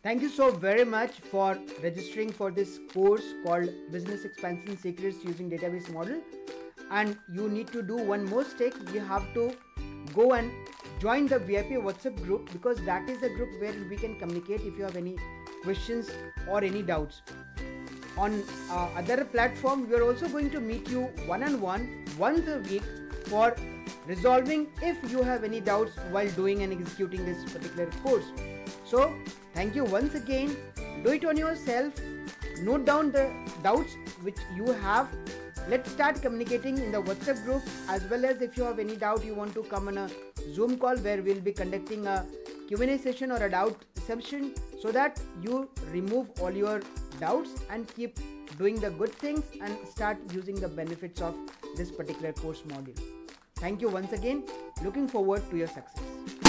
Thank you so very much for registering for this course called Business Expansion Secrets using Database Model. And you need to do one more step. You have to go and join the VIP WhatsApp group, because that is a group where we can communicate if you have any questions or any doubts. On other platform, we are also going to meet you one-on-one once a week for resolving if you have any doubts while doing and executing this particular course. So thank you once again. Do it on yourself. Note down the doubts which you have. Let's start communicating in the WhatsApp group, as well as if you have any doubt, you want to come on a Zoom call where we'll be conducting a Q&A session or a doubt session, so that you remove all your doubts and keep doing the good things and start using the benefits of this particular course module. Thank you once again. Looking forward to your success.